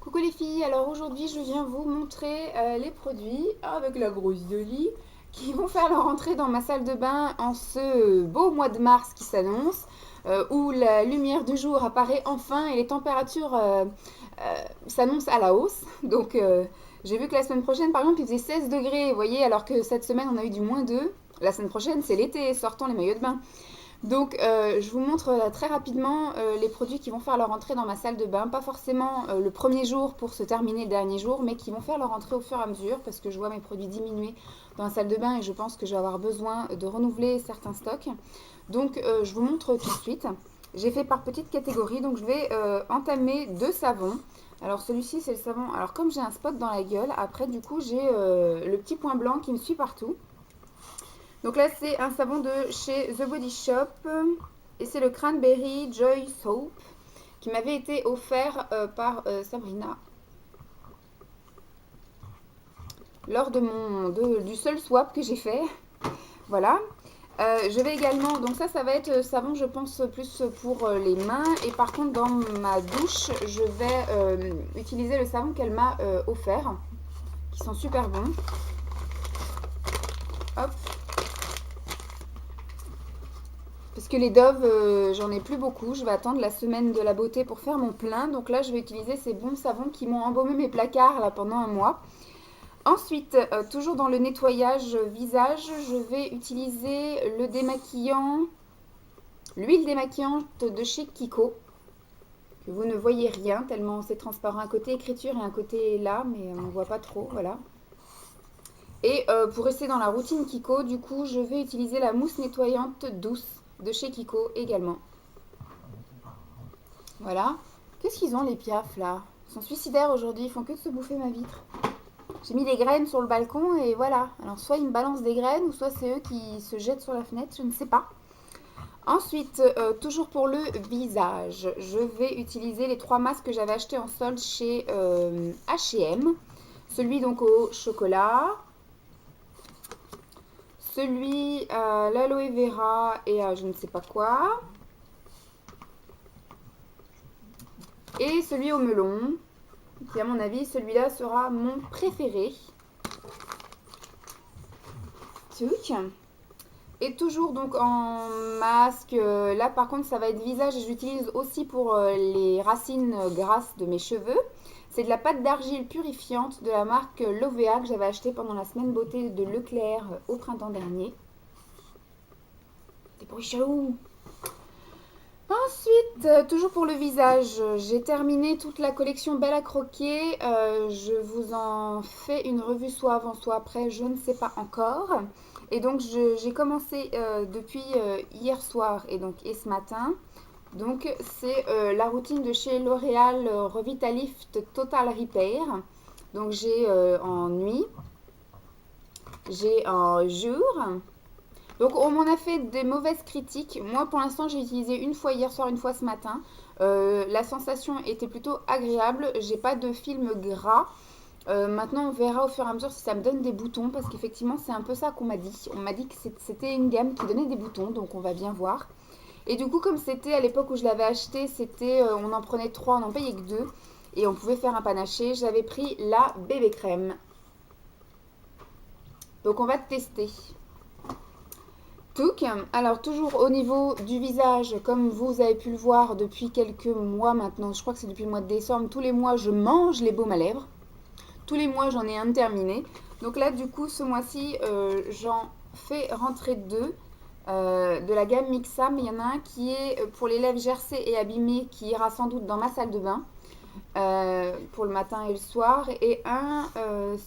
Coucou les filles, alors aujourd'hui je viens vous montrer les produits avec la grosse Dolly qui vont faire leur entrée dans ma salle de bain en ce beau mois de mars qui s'annonce, où la lumière du jour apparaît enfin et les températures s'annoncent à la hausse. Donc j'ai vu que la semaine prochaine par exemple il faisait 16 degrés, vous voyez, alors que cette semaine on a eu du -2. La semaine prochaine c'est l'été, sortons les maillots de bain. Donc, je vous montre très rapidement les produits qui vont faire leur entrée dans ma salle de bain. Pas forcément le premier jour pour se terminer le dernier jour, mais qui vont faire leur entrée au fur et à mesure parce que je vois mes produits diminuer dans la salle de bain et je pense que je vais avoir besoin de renouveler certains stocks. Donc, je vous montre tout de suite. J'ai fait par petites catégories, donc je vais entamer deux savons. Alors celui-ci c'est le savon. Alors comme j'ai un spot dans la gueule, après du coup j'ai le petit point blanc qui me suit partout. Donc là, c'est un savon de chez The Body Shop et c'est le Cranberry Joy Soap qui m'avait été offert par Sabrina lors du seul swap que j'ai fait. Voilà. Je vais également, donc ça va être savon, je pense, plus pour les mains. Et par contre, dans ma douche, je vais utiliser le savon qu'elle m'a offert, qui sont super bons. Hop. Parce que les Dove, j'en ai plus beaucoup. Je vais attendre la semaine de la beauté pour faire mon plein. Donc là, je vais utiliser ces bons savons qui m'ont embaumé mes placards là, pendant un mois. Ensuite, toujours dans le nettoyage visage, je vais utiliser le démaquillant, l'huile démaquillante de chez Kiko. Que vous ne voyez rien tellement c'est transparent. Un côté écriture et un côté là, mais on ne voit pas trop. Voilà. Et pour rester dans la routine Kiko, du coup, je vais utiliser la mousse nettoyante douce de chez Kiko également. Voilà. Qu'est-ce qu'ils ont les piafs là? Ils sont suicidaires aujourd'hui, ils font que de se bouffer ma vitre. J'ai mis des graines sur le balcon et voilà. Alors soit ils me balancent des graines ou soit c'est eux qui se jettent sur la fenêtre, je ne sais pas. Ensuite, toujours pour le visage, je vais utiliser les trois masques que j'avais achetés en solde chez H&M. Celui donc au chocolat, celui à l'aloe vera et à je ne sais pas quoi, et celui au melon, qui à mon avis celui-là sera mon préféré. Tuc. Et toujours donc en masque, là par contre ça va être visage et j'utilise aussi pour les racines grasses de mes cheveux. C'est de la pâte d'argile purifiante de la marque Lovea que j'avais acheté pendant la semaine beauté de Leclerc au printemps dernier. Des bruits chelous. Ensuite, toujours pour le visage, j'ai terminé toute la collection Belle à croquer. Je vous en fais une revue soit avant, soit après, je ne sais pas encore. Et donc, j'ai commencé depuis hier soir et ce matin. Donc, c'est la routine de chez L'Oréal Revitalift Total Repair. Donc, j'ai en nuit, j'ai en jour. Donc on m'en a fait des mauvaises critiques. Moi pour l'instant j'ai utilisé une fois hier soir, une fois ce matin. La sensation était plutôt agréable. J'ai pas de film gras. Maintenant on verra au fur et à mesure si ça me donne des boutons parce qu'effectivement c'est un peu ça qu'on m'a dit. On m'a dit que c'était une gamme qui donnait des boutons donc on va bien voir. Et du coup comme c'était à l'époque où je l'avais acheté, c'était on en prenait trois, on n'en payait que deux et on pouvait faire un panaché. J'avais pris la bébé crème. Donc on va tester. Alors toujours au niveau du visage, comme vous avez pu le voir depuis quelques mois maintenant, je crois que c'est depuis le mois de décembre, tous les mois je mange les baumes à lèvres. Tous les mois j'en ai un terminé. Donc là du coup ce mois-ci j'en fais rentrer deux de la gamme Mixa, mais il y en a un qui est pour les lèvres gercées et abîmées qui ira sans doute dans ma salle de bain. Pour le matin et le soir, et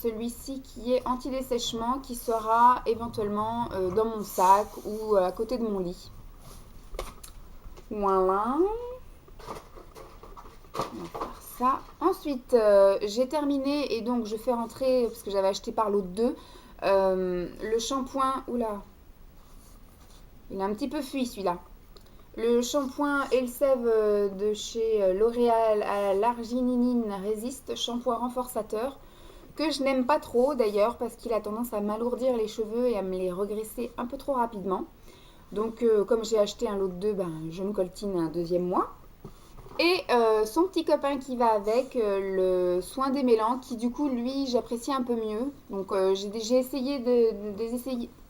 celui-ci qui est anti-dessèchement qui sera éventuellement dans mon sac ou à côté de mon lit. Voilà, on va faire ça. Ensuite j'ai terminé et donc je fais rentrer, parce que j'avais acheté par lot 2 le shampoing. Oula, il a un petit peu fui celui-là. Le shampoing Elseve de chez L'Oréal à l'arginine résiste, shampoing renforçateur, que je n'aime pas trop d'ailleurs parce qu'il a tendance à m'alourdir les cheveux et à me les regresser un peu trop rapidement. Donc comme j'ai acheté un lot de deux, ben, je me coltine un deuxième mois. Et son petit copain qui va avec, le soin démêlant, qui du coup, lui, j'apprécie un peu mieux. Donc j'ai essayé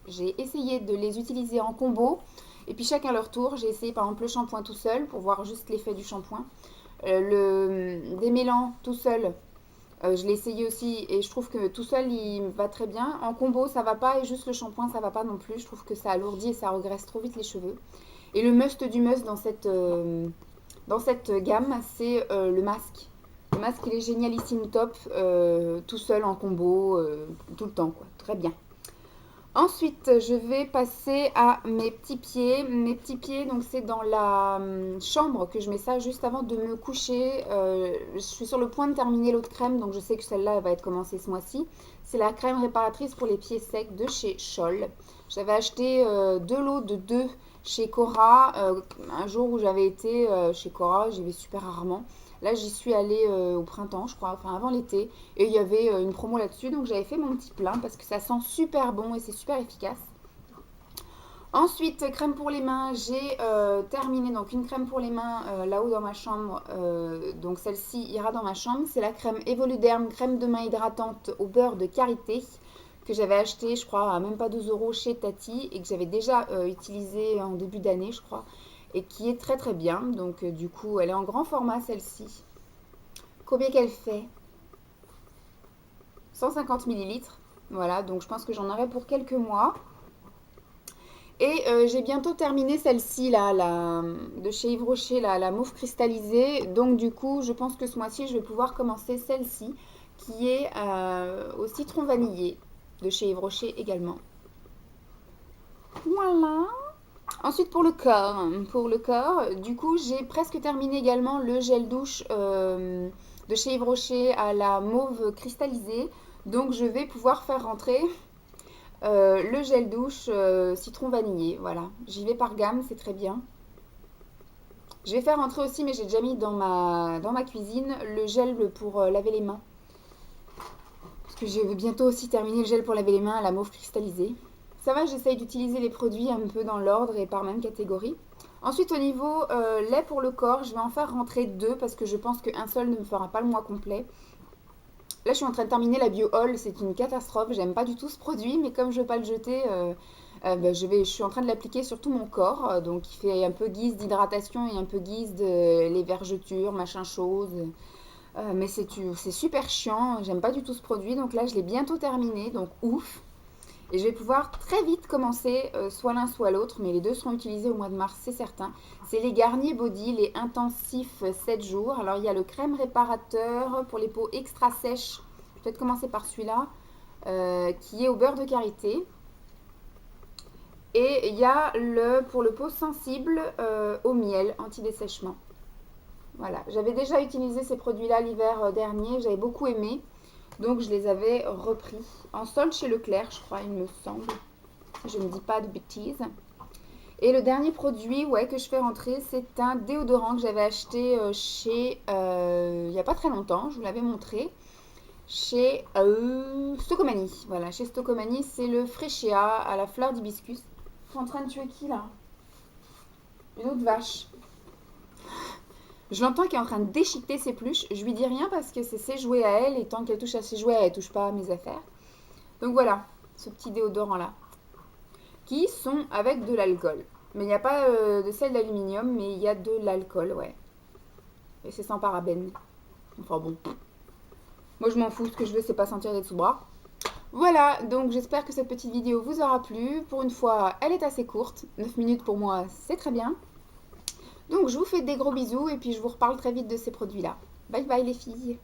j'ai essayé de les utiliser en combo. Et puis chacun leur tour. J'ai essayé par exemple le shampoing tout seul pour voir juste l'effet du shampoing. Le démêlant tout seul, je l'ai essayé aussi et je trouve que tout seul il va très bien. En combo ça va pas et juste le shampoing ça va pas non plus. Je trouve que ça alourdit et ça regraisse trop vite les cheveux. Et le must du must dans cette gamme, c'est le masque. Le masque il est génialissime top, tout seul en combo, tout le temps quoi. Très bien. Ensuite, je vais passer à mes petits pieds. Mes petits pieds, donc c'est dans la chambre que je mets ça juste avant de me coucher. Je suis sur le point de terminer l'autre crème, donc je sais que celle-là elle va être commencée ce mois-ci. C'est la crème réparatrice pour les pieds secs de chez Scholl. J'avais acheté deux lots de deux chez Cora. Un jour où j'avais été chez Cora, j'y vais super rarement. Là, j'y suis allée au printemps, je crois, enfin avant l'été. Et il y avait une promo là-dessus, donc j'avais fait mon petit plein parce que ça sent super bon et c'est super efficace. Ensuite, crème pour les mains, j'ai terminé donc une crème pour les mains là-haut dans ma chambre. Donc celle-ci ira dans ma chambre. C'est la crème Evoluderm, crème de main hydratante au beurre de karité que j'avais acheté, je crois, à même pas 2 euros chez Tati et que j'avais déjà utilisé en début d'année, je crois. Et qui est très très bien. Donc du coup, elle est en grand format celle-ci. Combien qu'elle fait? 150 millilitres. Voilà, donc je pense que j'en aurai pour quelques mois. Et j'ai bientôt terminé celle-ci, là, de chez Yves Rocher, la mauve cristallisée. Donc du coup, je pense que ce mois-ci, je vais pouvoir commencer celle-ci, qui est au citron vanillé, de chez Yves Rocher également. Voilà. Ensuite pour le corps, du coup j'ai presque terminé également le gel douche de chez Yves Rocher à la mauve cristallisée. Donc je vais pouvoir faire rentrer le gel douche citron vanillé. Voilà, j'y vais par gamme, c'est très bien. Je vais faire rentrer aussi, mais j'ai déjà mis dans ma cuisine, le gel pour laver les mains. Parce que je vais bientôt aussi terminer le gel pour laver les mains à la mauve cristallisée. Ça va, j'essaye d'utiliser les produits un peu dans l'ordre et par même catégorie. Ensuite, au niveau lait pour le corps, je vais en faire rentrer 2 parce que je pense qu'un seul ne me fera pas le mois complet. Là, je suis en train de terminer la Bio All, c'est une catastrophe. J'aime pas du tout ce produit, mais comme je ne veux pas le jeter, je suis en train de l'appliquer sur tout mon corps. Donc, il fait un peu guise d'hydratation et un peu guise de les vergetures, machin chose. Mais c'est super chiant, j'aime pas du tout ce produit. Donc là, je l'ai bientôt terminé, donc ouf. Et je vais pouvoir très vite commencer soit l'un soit l'autre, mais les deux seront utilisés au mois de mars, c'est certain. C'est les Garnier Body, les intensifs 7 jours. Alors il y a le crème réparateur pour les peaux extra sèches. Je vais peut-être commencer par celui-là, qui est au beurre de karité. Et il y a pour le peau sensible au miel, anti-dessèchement. Voilà, j'avais déjà utilisé ces produits-là l'hiver dernier, j'avais beaucoup aimé. Donc je les avais repris en solde chez Leclerc, je crois, il me semble. Je ne dis pas de bêtises. Et le dernier produit que je fais rentrer, c'est un déodorant que j'avais acheté chez, il n'y a pas très longtemps, je vous l'avais montré, chez Stocomanie. Voilà, chez Stocomanie, c'est le Freschia à la fleur d'hibiscus. Je suis en train de tuer qui là? Une autre vache. Je l'entends qui est en train de déchiqueter ses peluches. Je lui dis rien parce que c'est ses jouets à elle et tant qu'elle touche à ses jouets, elle ne touche pas à mes affaires. Donc voilà, ce petit déodorant là. Qui sont avec de l'alcool. Mais il n'y a pas de sel d'aluminium, mais il y a de l'alcool, ouais. Et c'est sans parabènes. Enfin bon. Moi je m'en fous, ce que je veux c'est pas sentir des sous-bras. Voilà, donc j'espère que cette petite vidéo vous aura plu. Pour une fois, elle est assez courte. 9 minutes pour moi, c'est très bien. Donc je vous fais des gros bisous et puis je vous reparle très vite de ces produits-là. Bye bye les filles!